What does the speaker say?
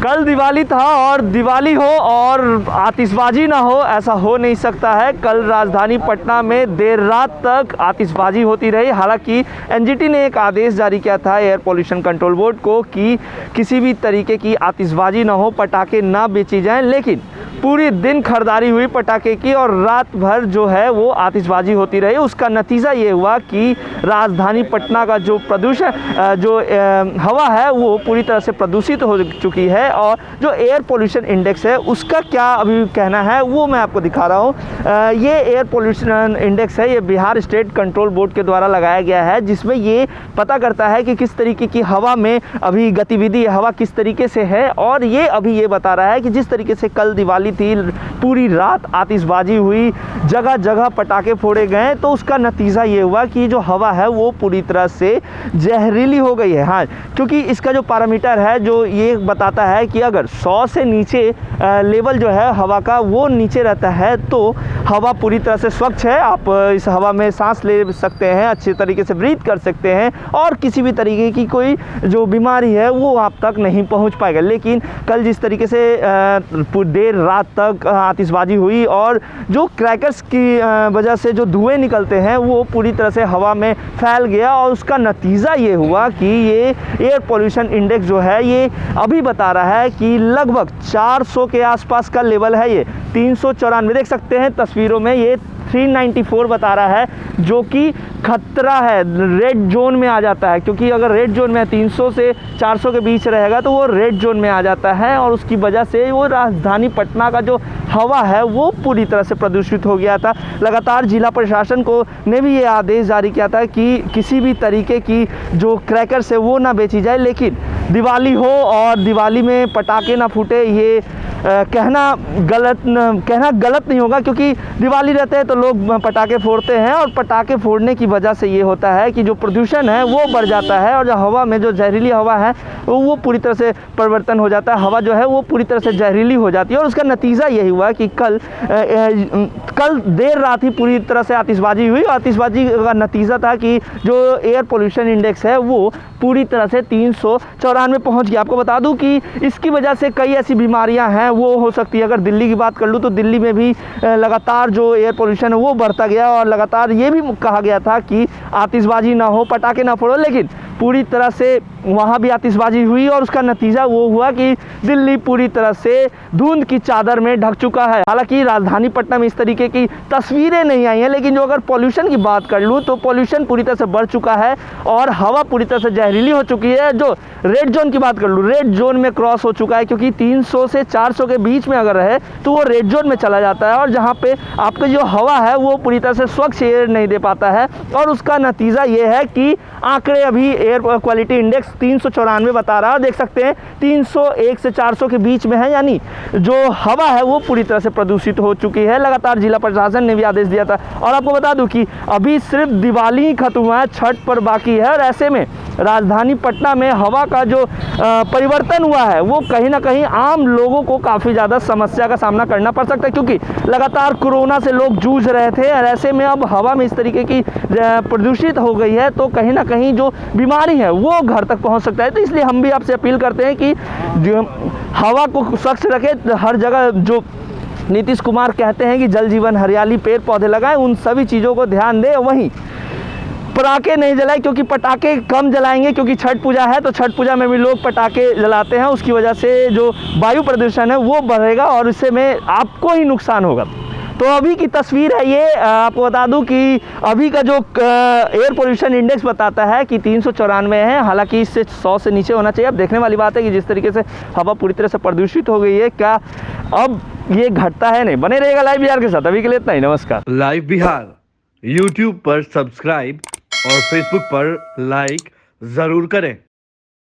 कल दिवाली था और दिवाली हो और आतिशबाजी ना हो, ऐसा हो नहीं सकता है। कल राजधानी पटना में देर रात तक आतिशबाजी होती रही। हालांकि एनजीटी ने एक आदेश जारी किया था एयर पोल्यूशन कंट्रोल बोर्ड को कि किसी भी तरीके की आतिशबाजी ना हो, पटाखे ना बेची जाएं, लेकिन पूरी दिन खरीदारी हुई पटाखे की और रात भर जो है वो आतिशबाजी होती रही। उसका नतीजा ये हुआ कि राजधानी पटना का जो प्रदूषण हवा है वो पूरी तरह से प्रदूषित हो चुकी है। और जो एयर पोल्यूशन इंडेक्स है उसका क्या अभी कहना है वो मैं आपको दिखा रहा हूँ। ये एयर पोल्यूशन इंडेक्स है, ये बिहार स्टेट कंट्रोल बोर्ड के द्वारा लगाया गया है, जिसमें ये पता करता है कि किस तरीके की हवा में अभी गतिविधि, हवा किस तरीके से है। और ये अभी ये बता रहा है कि जिस तरीके से कल दिवाली थी, पूरी रात आतिशबाजी हुई, जगह जगह पटाखे फोड़े गए, तो उसका नतीजा ये हुआ कि जो हवा है वो पूरी तरह से जहरीली हो गई है। हाँ, क्योंकि इसका जो पैरामीटर है जो ये बताता है कि अगर 100 से नीचे लेवल जो है हवा का वो नीचे रहता है तो हवा पूरी तरह से स्वच्छ है, आप इस हवा में सांस ले सकते हैं, अच्छे तरीके से ब्रीथ कर सकते हैं और किसी भी तरीके की कोई जो बीमारी है वो आप तक नहीं पहुंच पाएगा। लेकिन कल जिस तरीके से देर रात तक आतिशबाजी हुई और जो क्रैकर्स की वजह से जो धुएं निकलते हैं वो पूरी तरह से हवा में फैल गया और उसका नतीजा ये हुआ कि ये एयर पोल्यूशन इंडेक्स जो है ये अभी बता रहा है कि लगभग 400 के आसपास का लेवल है। ये 394 देख सकते हैं तस्वीरों में, ये 394 बता रहा है, जो कि खतरा है, रेड जोन में आ जाता है। क्योंकि अगर रेड जोन में 300 से 400 के बीच रहेगा तो वो रेड जोन में आ जाता है और उसकी वजह से वो राजधानी पटना का जो हवा है वो पूरी तरह से प्रदूषित हो गया था। लगातार जिला प्रशासन को ने भी ये आदेश जारी किया था कि किसी भी तरीके की जो क्रैकर्स है वो ना बेची जाए, लेकिन दिवाली हो और दिवाली में पटाखे ना फूटे, ये कहना गलत नहीं होगा। क्योंकि दिवाली रहते हैं तो लोग पटाखे फोड़ते हैं और पटाखे फोड़ने की वजह से ये होता है कि जो प्रदूषण है वो बढ़ जाता है और जो हवा में जो जहरीली हवा है वो पूरी तरह से परिवर्तन हो जाता है, हवा जो है वो पूरी तरह से जहरीली हो जाती है। और उसका नतीजा यही हुआ कि कल देर रात ही पूरी तरह से आतिशबाजी हुई। आतिशबाजी का नतीजा था कि जो एयर पोल्यूशन इंडेक्स है वो पूरी तरह से 394 पहुंच गया। आपको बता दूं कि इसकी वजह से कई ऐसी बीमारियां हैं वो हो सकती है। अगर दिल्ली की बात कर लूँ तो दिल्ली में भी लगातार जो एयर पोल्यूशन है वो बढ़ता गया और लगातार ये भी कहा गया था कि आतिशबाजी ना हो, पटाखे ना फोड़ो, लेकिन पूरी तरह से वहाँ भी आतिशबाजी हुई और उसका नतीजा वो हुआ कि दिल्ली पूरी तरह से धुंध की चादर में ढक चुका है। हालांकि राजधानी पटना में इस तरीके की तस्वीरें नहीं आई हैं, लेकिन जो अगर पॉल्यूशन की बात कर लूँ तो पॉल्यूशन पूरी तरह से बढ़ चुका है और हवा पूरी तरह से जहरीली हो चुकी है। जो रेड जोन की बात कर लूँ, रेड जोन में क्रॉस हो चुका है, क्योंकि 300 से 400 के बीच में अगर रहे तो वो रेड जोन में चला जाता है और जहाँ पे आपकी जो हवा है वो पूरी तरह से स्वच्छ एयर नहीं दे पाता है। और उसका नतीजा ये है कि आंकड़े अभी एयर क्वालिटी इंडेक्स 394 बता रहा है। देख सकते हैं 301 से 400 के बीच में है, यानी जो हवा है वो पूरी तरह से प्रदूषित हो चुकी है। लगातार जिला प्रशासन ने भी आदेश दिया था। और आपको बता दूं कि अभी सिर्फ दिवाली ही खत्म हुआ है, छठ पर बाकी है और ऐसे में राजधानी पटना में हवा का जो परिवर्तन हुआ है वो कहीं ना कहीं आम लोगों को काफ़ी ज़्यादा समस्या का सामना करना पड़ सकता है। क्योंकि लगातार कोरोना से लोग जूझ रहे थे और ऐसे में अब हवा में इस तरीके की प्रदूषित हो गई है तो कहीं ना कहीं जो बीमारी है वो घर तक पहुंच सकता है। तो इसलिए हम भी आपसे अपील करते हैं कि जो हवा को स्वच्छ रखें। हर जगह जो नीतीश कुमार कहते हैं कि जल जीवन हरियाली, पेड़ पौधे लगाएं, उन सभी चीज़ों को ध्यान दें। वहीं पटाखे नहीं जलाएं, क्योंकि पटाखे कम जलाएंगे, क्योंकि छठ पूजा है तो छठ पूजा में भी लोग पटाखे जलाते हैं, उसकी वजह से जो वायु प्रदूषण है वो बढ़ेगा और इससे में आपको ही नुकसान होगा। तो अभी की तस्वीर है ये। आपको बता दूं कि अभी का जो एयर पोल्यूशन इंडेक्स बताता है कि 394 है, हालांकि इससे 100 से नीचे होना चाहिए। अब देखने वाली बात है कि जिस तरीके से हवा पूरी तरह से प्रदूषित हो गई है, क्या अब ये घटता है? नहीं। बने रहेगा लाइव बिहार के साथ। अभी के लिए इतना ही, नमस्कार। लाइव बिहार यूट्यूब पर सब्सक्राइब और फेसबुक पर लाइक जरूर करें।